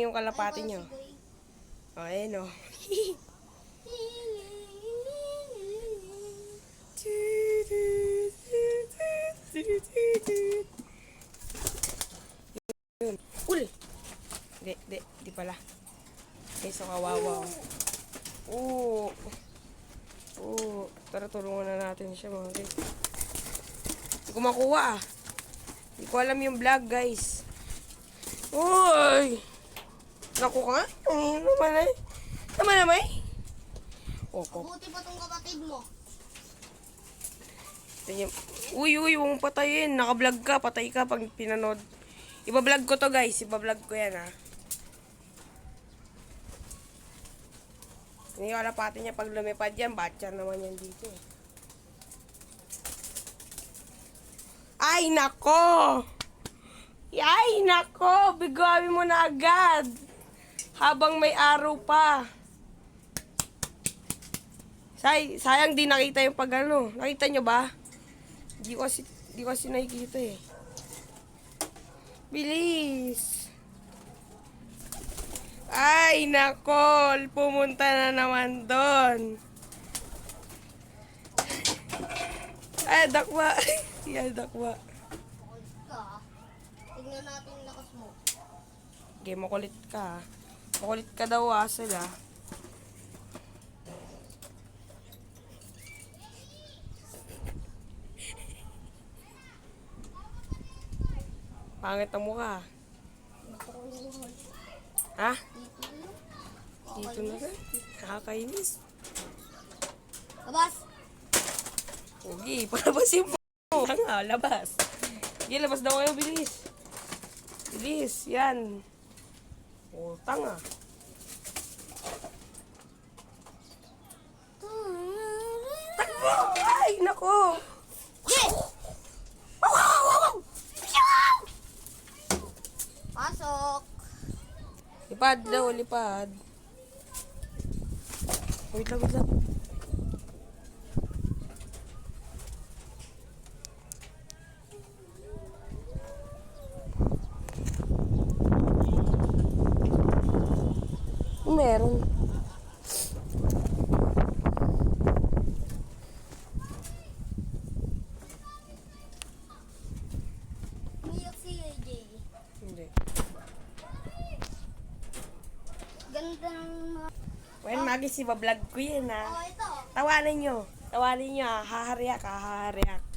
yung kalapati nyo? O, ayun o. Yun. Ul! Di pala. Okay, so kawawa. Oo. Tara, tulungan na natin siya mga guys. Hindi ko makuha ah. Hindi ko alam yung vlog guys. Uy! Naku ka? Naman. Mabuti pa tong kapatid mo. Uy, huwag mong patayin. Naka-vlog ka, patay ka pag pinanood. Iba-vlog ko to guys. Iba-vlog ko yan ha. Hindi ko alapati niya pag lumipad yan. Batcha naman yan dito eh. Ay, nako! Ay, nako! Bigawin mo na agad. Habang may araw pa. Sayang di nakita yung pag ano. Nakita nyo ba? Di ko kasi nakikita eh. Bilis! Ay, nako! Pumunta na naman doon. Ay, dakwa. Yan, dakwa. Makulit ka. Tignan natin yung lakas mo. Okay, makulit ka. Makulit ka daw sila. Pangit ang mukha. Ha? Dito na ka? Nakakainis. Labas! Okay, palabasin mo. Tanga, labas. Sige, labas daw kayo, bilis. Bilis, yan. O, tanga. Takbo! Ay, nako! Yes! Pasok! Lipad daw, lipad. Wait lang. Meron. Umiyak si AJ. Hindi. Ganda ng mga... Well, magis, iba-vlog ko yan ha. Oh, ito. Tawanan nyo. Haharyak.